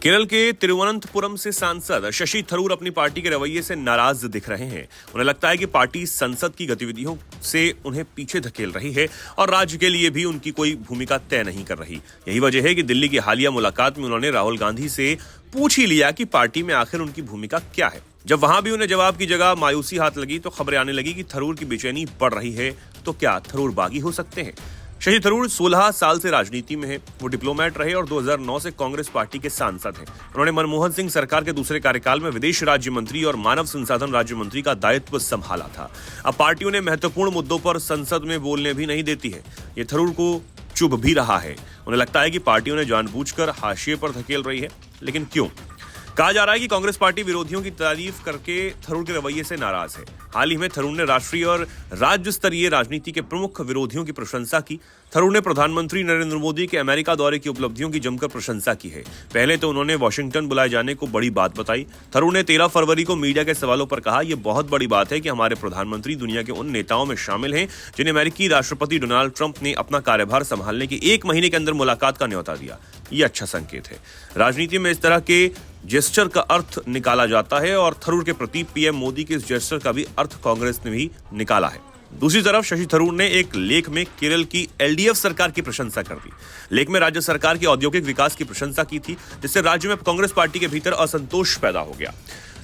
केरल के तिरुवनंतपुरम से सांसद शशि थरूर अपनी पार्टी के रवैये से नाराज दिख रहे हैं। उन्हें लगता है कि पार्टी संसद की गतिविधियों से उन्हें पीछे धकेल रही है और राज्य के लिए भी उनकी कोई भूमिका तय नहीं कर रही। यही वजह है कि दिल्ली की हालिया मुलाकात में उन्होंने राहुल गांधी से पूछ ही लिया कि पार्टी में आखिर उनकी भूमिका क्या है। जब वहां भी उन्हें जवाब की जगह मायूसी हाथ लगी तो खबरें आने लगी कि थरूर की बेचैनी बढ़ रही है। तो क्या थरूर बागी हो सकते हैं? शशि थरूर 16 साल से राजनीति में हैं। वो डिप्लोमेट रहे और 2009 से कांग्रेस पार्टी के सांसद हैं। उन्होंने मनमोहन सिंह सरकार के दूसरे कार्यकाल में विदेश राज्य मंत्री और मानव संसाधन राज्य मंत्री का दायित्व संभाला था। अब पार्टी उन्हें महत्वपूर्ण मुद्दों पर संसद में बोलने भी नहीं देती है। ये थरूर को चुभ भी रहा है। उन्हें लगता है कि पार्टी उन्हें जानबूझकर हाशिए पर धकेल रही है, लेकिन क्यों? कहा जा रहा है कि कांग्रेस पार्टी विरोधियों की तारीफ करके थरूर के रवैये से नाराज है। हाल ही में थरूर ने राष्ट्रीय और राज्य स्तरीय राजनीति के प्रमुख विरोधियों की प्रशंसा की। थरूर ने प्रधानमंत्री नरेंद्र मोदी के अमेरिका दौरे की उपलब्धियों की जमकर प्रशंसा की है। पहले तो उन्होंने वॉशिंगटन बुलाए जाने को बड़ी बात बताई। थरूर ने 13 फरवरी को मीडिया के सवालों पर कहा, यह बहुत बड़ी बात है कि हमारे प्रधानमंत्री दुनिया के उन नेताओं में शामिल हैं जिन्हें अमेरिकी राष्ट्रपति डोनाल्ड ट्रंप ने अपना कार्यभार संभालने के 1 महीने के अंदर मुलाकात का न्योता दिया। यह अच्छा संकेत है। राजनीति में इस तरह के जेस्चर का अर्थ निकाला जाता है और थरूर के प्रति पीएम मोदी के इस जेस्चर का भी अर्थ कांग्रेस ने भी निकाला है। दूसरी तरफ शशि थरूर ने एक लेख में केरल की एलडीएफ सरकार की प्रशंसा कर दी। लेख में राज्य सरकार के औद्योगिक विकास की प्रशंसा की थी, जिससे राज्य में कांग्रेस पार्टी के भीतर असंतोष पैदा हो गया।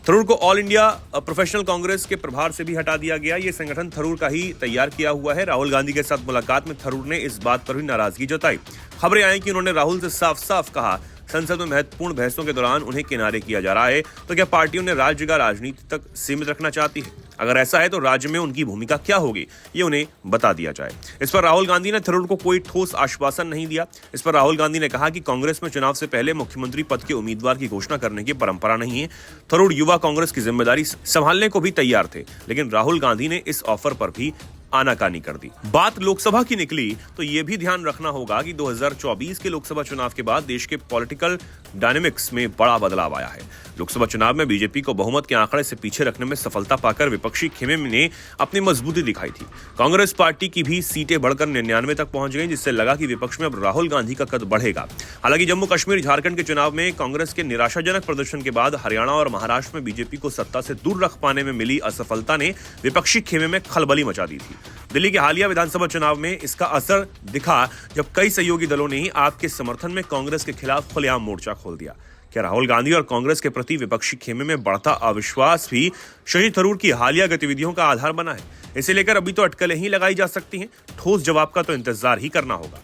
थरूर को ऑल इंडिया प्रोफेशनल कांग्रेस के प्रभार से भी हटा दिया गया। ये संगठन थरूर का ही तैयार किया हुआ है। राहुल गांधी के साथ मुलाकात में थरूर ने इस बात पर भी नाराजगी जताई। खबरें आई कि उन्होंने राहुल से साफ साफ कहा, संसद में महत्वपूर्ण बहसों के दौरान उन्हें किनारे किया जा रहा है। तो क्या पार्टी उन्हें राज्य का राजनीति तक सीमित रखना चाहती है? अगर ऐसा है तो राज्य में उनकी भूमिका क्या होगी, ये उन्हें बता दिया जाए। इस पर राहुल गांधी ने थरूर को कोई ठोस आश्वासन नहीं दिया। इस पर राहुल गांधी ने कहा कि कांग्रेस में चुनाव से पहले मुख्यमंत्री पद के उम्मीदवार की घोषणा करने की परंपरा नहीं है। थरूर युवा कांग्रेस की जिम्मेदारी संभालने को भी तैयार थे, लेकिन राहुल गांधी ने इस ऑफर पर भी आनाकानी कर दी। बात लोकसभा की निकली तो यह भी ध्यान रखना होगा कि 2024 के लोकसभा चुनाव के बाद देश के पॉलिटिकल डायनेमिक्स में बड़ा बदलाव आया है। लोकसभा चुनाव में बीजेपी को बहुमत के आंकड़े से पीछे रखने में सफलता पाकर विपक्षी खेमे ने अपनी मजबूती दिखाई थी। कांग्रेस पार्टी की भी सीटें बढ़कर 99 तक पहुंच गई, जिससे लगा कि विपक्ष में अब राहुल गांधी का कद बढ़ेगा। हालांकि जम्मू कश्मीर झारखंड के चुनाव में कांग्रेस के निराशाजनक प्रदर्शन के बाद हरियाणा और महाराष्ट्र में बीजेपी को सत्ता से दूर रख पाने में मिली असफलता ने विपक्षी खेमे में खलबली मचा दी थी। दिल्ली के हालिया विधानसभा चुनाव में इसका असर दिखा, जब कई सहयोगी दलों ने ही आप के समर्थन में कांग्रेस के खिलाफ खुलेआम मोर्चा खोल दिया। क्या राहुल गांधी और कांग्रेस के प्रति विपक्षी खेमे में बढ़ता अविश्वास भी शशि थरूर की हालिया गतिविधियों का आधार बना है? इसे लेकर अभी तो अटकलें ही लगाई जा सकती हैं। ठोस जवाब का तो इंतजार ही करना होगा।